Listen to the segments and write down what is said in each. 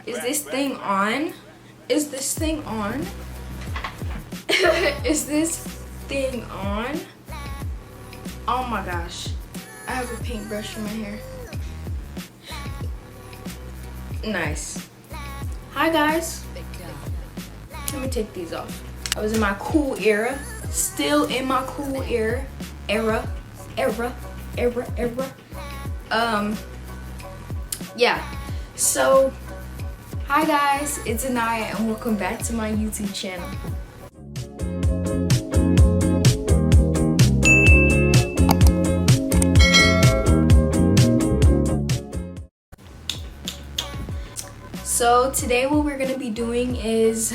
Is this thing on? Is this thing on? Is this thing on? Oh my gosh. I have a paintbrush for my hair. Nice. Hi guys. Let me take these off. I was in my cool era. Still in my cool era. Yeah. So, hi guys, it's Anaya and welcome back to my YouTube channel. So today what we're gonna be doing is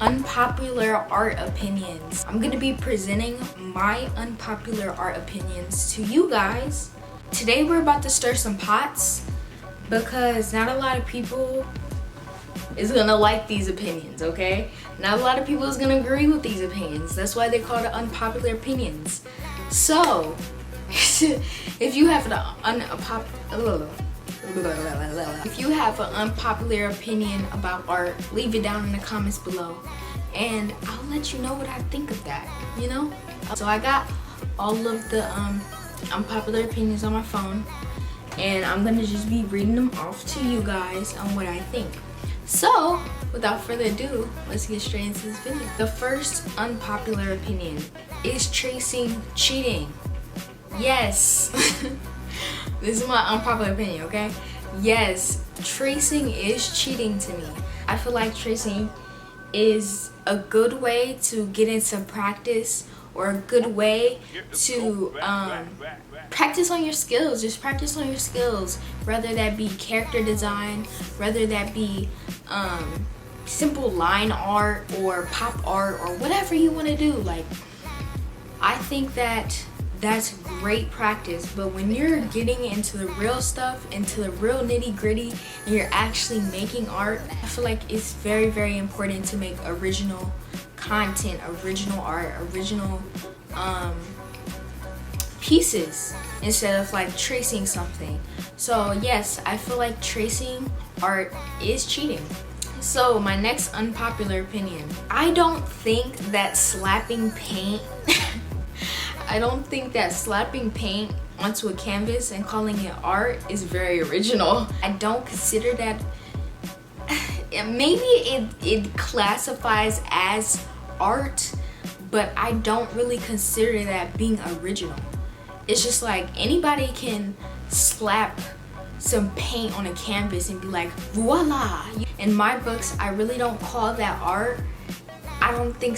unpopular art opinions. I'm gonna be presenting my unpopular art opinions to you guys. Today we're about to stir some pots because not a lot of people is gonna like these opinions, okay? Not a lot of people is gonna agree with these opinions. That's why they call it unpopular opinions. So, if you have an unpopular opinion about art, leave it down in the comments below and I'll let you know what I think of that, you know? So I got all of the unpopular opinions on my phone and I'm gonna just be reading them off to you guys on what I think. So without further ado, let's get straight into this video. The first unpopular opinion is tracing cheating. Yes. This is my unpopular opinion, okay? Yes, tracing is cheating to me. I feel like tracing is a good way to get into practice or a good way to practice on your skills. Just practice on your skills, whether that be character design, whether that be simple line art or pop art or whatever you want to do. Like, I think that that's great practice, but when you're getting into the real stuff, into the real nitty-gritty, and you're actually making art, I feel like it's very, very important to make original content, original art, original pieces instead of like tracing something. So yes, I feel like tracing art is cheating. So my next unpopular opinion, I don't think that slapping paint onto a canvas and calling it art is very original. I don't consider that. Maybe it classifies as art, but I don't really consider that being original. It's just like anybody can slap some paint on a canvas and be like, voila. In my books, I really don't call that art. I don't think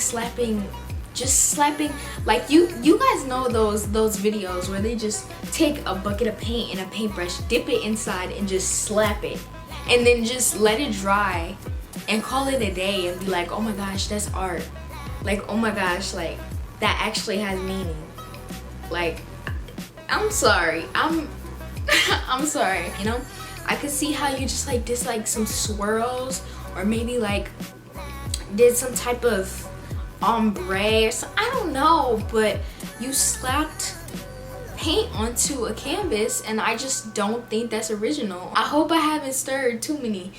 just slapping, like you guys know those videos where they just take a bucket of paint and a paintbrush, dip it inside and just slap it and then just let it dry and call it a day and be like, oh my gosh, that's art. Like, oh my gosh, like that actually has meaning. Like, I'm sorry, I'm sorry, you know? I could see how you just like did like some swirls or maybe like did some type of ombre or something, I don't know, but you slapped paint onto a canvas and I just don't think that's original. I hope I haven't stirred too many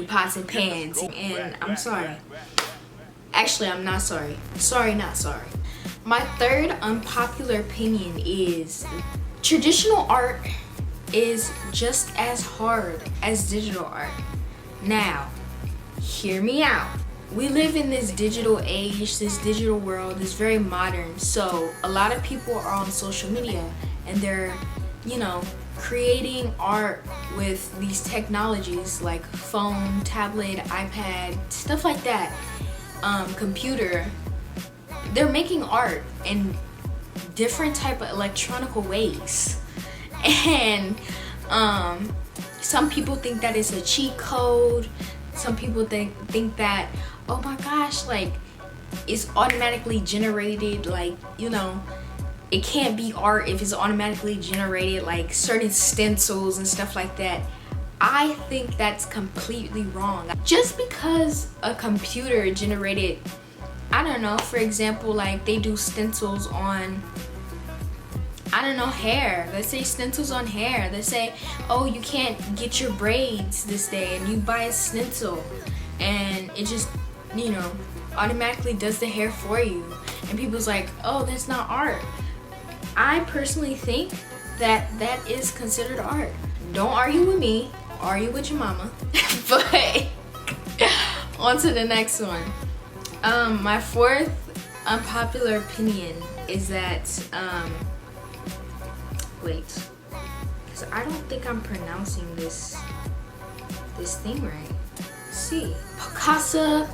pots and pans, and I'm sorry. Actually, I'm not sorry. Sorry, not sorry. My third unpopular opinion is traditional art is just as hard as digital art. Now, hear me out. We live in this digital age, this digital world, this very modern. So a lot of people are on social media and they're, you know, creating art with these technologies like phone, tablet, iPad, stuff like that, computer. They're making art in different type of electronical ways. And some people think that it's a cheat code. Some people think that, oh my gosh, like it's automatically generated, like, you know, it can't be art if it's automatically generated, like certain stencils and stuff like that. I think that's completely wrong. Just because a computer generated, I don't know, for example, like they do stencils on I don't know, hair. Let's say stencils on hair. Let's say, oh, you can't get your braids this day, and you buy a stencil, and it just, you know, automatically does the hair for you. And people's like, oh, that's not art. I personally think that that is considered art. Don't argue with me, argue with your mama. But on to the next one. My fourth unpopular opinion is that, wait, because I don't think I'm pronouncing this thing right. Let's see. Picasso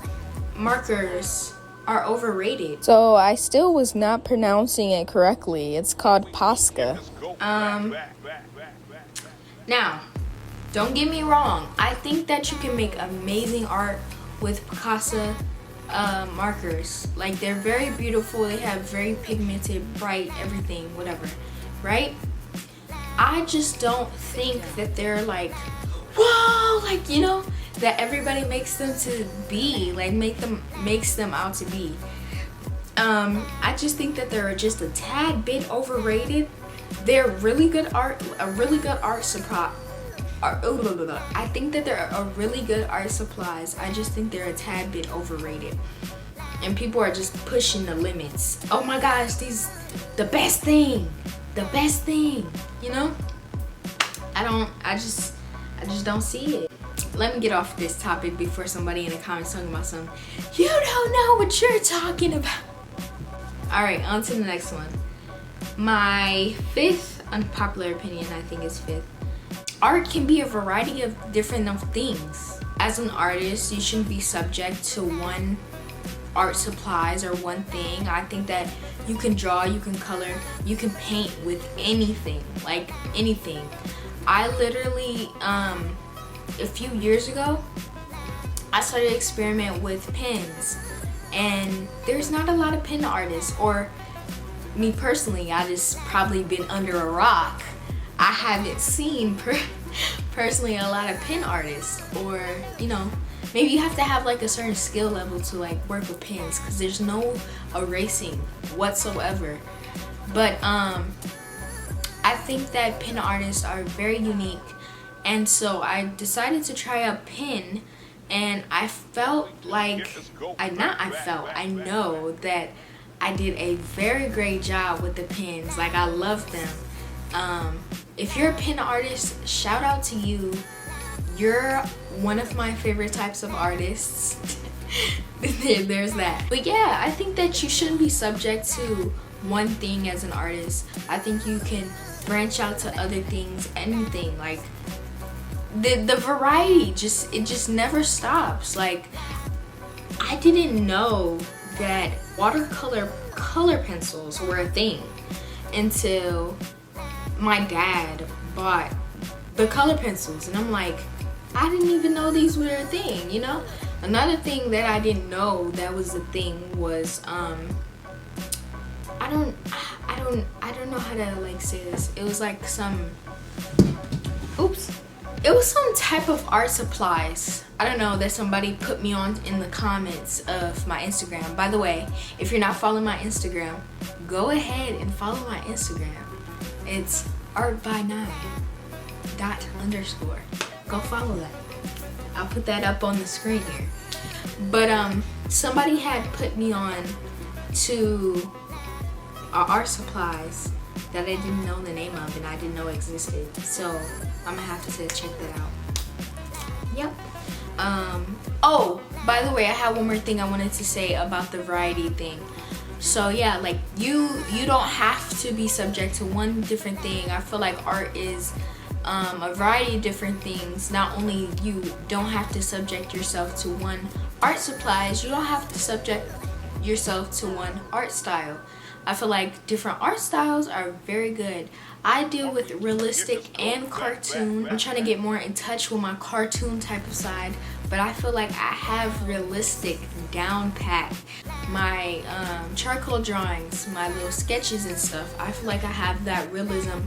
markers are overrated. So I still was not pronouncing it correctly. It's called Posca. Now, don't get me wrong. I think that you can make amazing art with Picasso markers. Like, they're very beautiful. They have very pigmented, bright, everything, whatever, right? I just don't think that they're like, whoa, like, you know, that everybody makes them to be, like, makes them out to be. I just think that they're just a tad bit overrated. They're really good art, a really good art supply. I think that they're a really good art supplies. I just think they're a tad bit overrated, and people are just pushing the limits. Oh my gosh, these the best thing, you know? I just don't see it. Let me get off this topic before somebody in the comments talking about something. You don't know what you're talking about. All right, on to the next one. My fifth unpopular opinion, I think is fifth. Art can be a variety of different things. As an artist, you shouldn't be subject to one art supplies or one thing. I think that you can draw, you can color, you can paint with anything, like anything. I literally, a few years ago, I started to experiment with pens, and there's not a lot of pen artists, or me personally, I just probably been under a rock. I haven't seen personally a lot of pen artists, or, you know, maybe you have to have like a certain skill level to like work with pens, because there's no erasing whatsoever. But I think that pen artists are very unique, and so I decided to try a pen, and I felt like I know that I did a very great job with the pens. Like, I love them. If you're a pen artist, shout out to you. You're one of my favorite types of artists. There's that. But yeah, I think that you shouldn't be subject to one thing as an artist. I think you can branch out to other things, anything. Like, the variety just never stops. Like, I didn't know that watercolor color pencils were a thing until my dad bought the color pencils, and I'm like, I didn't even know these were a thing, you know? Another thing that I didn't know that was a thing was I don't know how to like say this. It was like it was some type of art supplies, I don't know, that somebody put me on in the comments of my Instagram. By the way, if you're not following my Instagram, go ahead and follow my Instagram. It's art_by9. Go follow that. I'll put that up on the screen here. But somebody had put me on to art supplies that I didn't know the name of and I didn't know existed. So I'm gonna have to check that out. Yep. Oh, by the way, I have one more thing I wanted to say about the variety thing. So yeah, like you don't have to be subject to one different thing. I feel like art is a variety of different things. Not only you don't have to subject yourself to one art supplies, you don't have to subject yourself to one art style. I feel like different art styles are very good. I deal with realistic and cartoon. I'm trying to get more in touch with my cartoon type of side, but I feel like I have realistic down pat. My charcoal drawings, my little sketches and stuff, I feel like I have that realism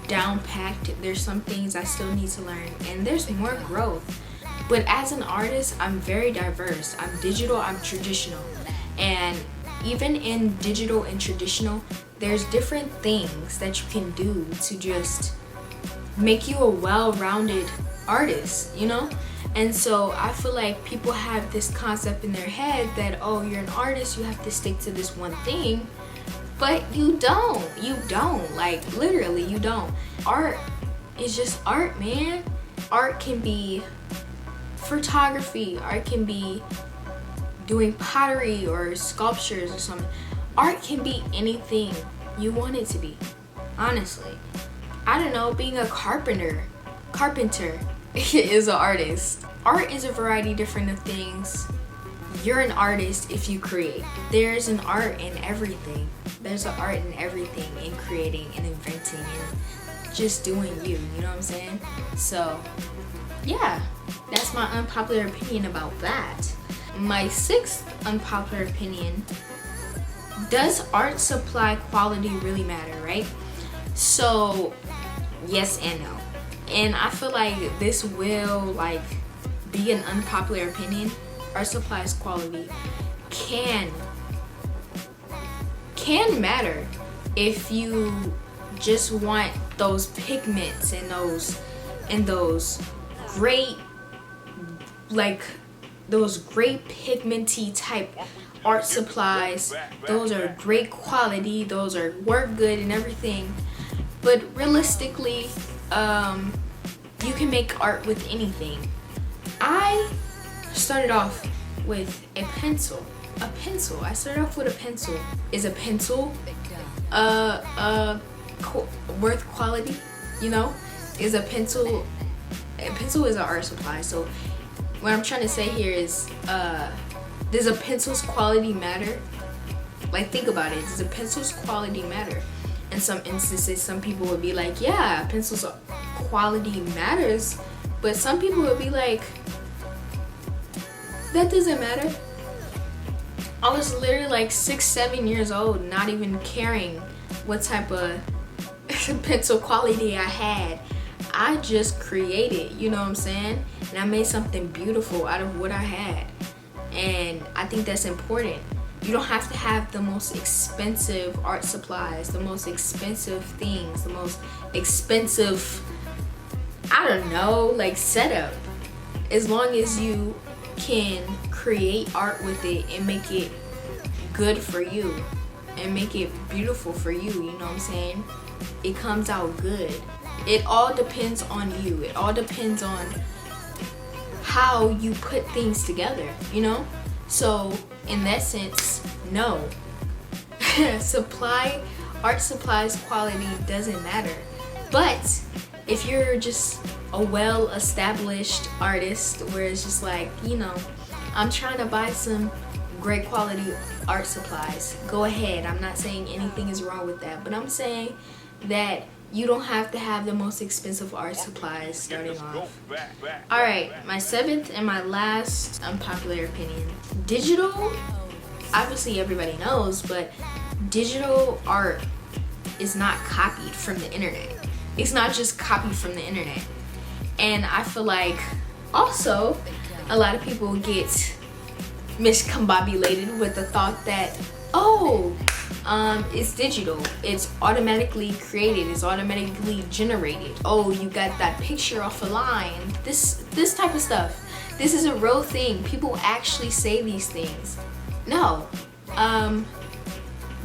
down packed. There's some things I still need to learn, and there's more growth. But as an artist, I'm very diverse. I'm digital, I'm traditional, and even in digital and traditional, there's different things that you can do to just make you a well-rounded artist, you know? And so I feel like people have this concept in their head that, oh, you're an artist, you have to stick to this one thing. But you don't. Like, literally, you don't. Art is just art, man. Art can be photography. Art can be doing pottery or sculptures or something. Art can be anything you want it to be, honestly. I don't know, being a carpenter is an artist. Art is a variety different of things. You're an artist if you create. There's an art in everything. There's an art in everything, in creating and inventing and just doing you know what I'm saying? So yeah, that's my unpopular opinion about that. My 6th unpopular opinion: does art supply quality really matter, right? So yes and no. And I feel like this will like be an unpopular opinion. Art supplies quality can matter if you just want those pigments and those great, like those great pigmenty type art supplies. Those are great quality, those are work good and everything. But realistically, you can make art with anything. I started off with a pencil. I started off with a pencil. Is a pencil worth quality? You know, is a pencil is an art supply. So what I'm trying to say here is, does a pencil's quality matter? Like, think about it. Does a pencil's quality matter? In some instances, some people would be like, yeah, pencil's quality matters. But some people would be like, that doesn't matter. I was literally like 6-7 years old, not even caring what type of pencil quality I had. I just created, you know what I'm saying? And I made something beautiful out of what I had. And I think that's important. You don't have to have the most expensive art supplies, the most expensive things, the most expensive, I don't know, like setup. As long as you can create art with it and make it good for you and make it beautiful for you, you know what I'm saying? It comes out good. It all depends on you. It all depends on how you put things together, you know? So in that sense, no. Art supplies quality doesn't matter. But if you're just a well-established artist where it's just like, you know, I'm trying to buy some great quality art supplies, go ahead. I'm not saying anything is wrong with that, but I'm saying that you don't have to have the most expensive art supplies starting off. Alright, my 7th and my last unpopular opinion. Digital, obviously everybody knows, but digital art is not copied from the internet. It's not just copied from the internet. And I feel like also a lot of people get miscombobulated with the thought that, oh, it's digital, it's automatically created, it's automatically generated. Oh, you got that picture off a line. This type of stuff. This is a real thing. People actually say these things. No.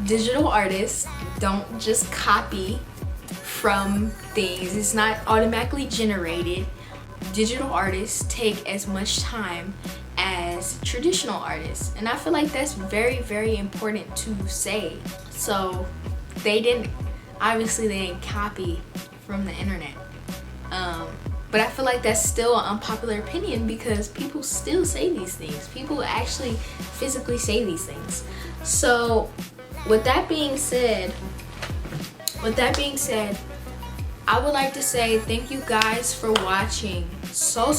Digital artists don't just copy from things. It's not automatically generated. Digital artists take as much time as traditional artists, and I feel like that's very, very important to say. So they didn't copy from the internet, but I feel like that's still an unpopular opinion because people still say these things. People actually physically say these things. So with that being said, I would like to say thank you guys for watching so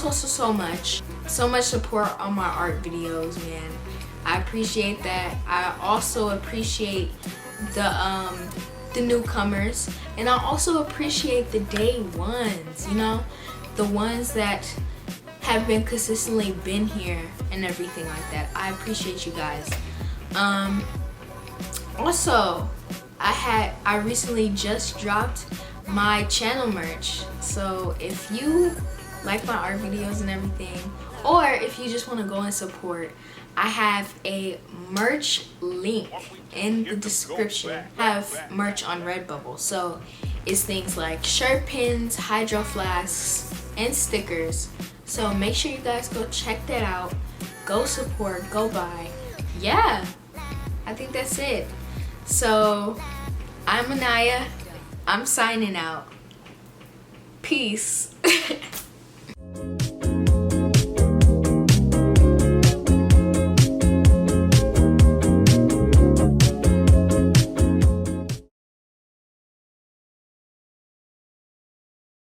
much. So much support on my art videos, man. I appreciate that. I also appreciate the newcomers, and I also appreciate the day ones, you know, the ones that have been consistently been here and everything like that. I appreciate you guys. Also, I recently just dropped my channel merch. So if you like my art videos and everything, or if you just want to go and support, I have a merch link in the description. I have merch on Redbubble, so it's things like shirt pins, hydro flasks, and stickers. So make sure you guys go check that out. Go support, go buy. Yeah, I think that's it. So I'm Anaya. I'm signing out. Peace.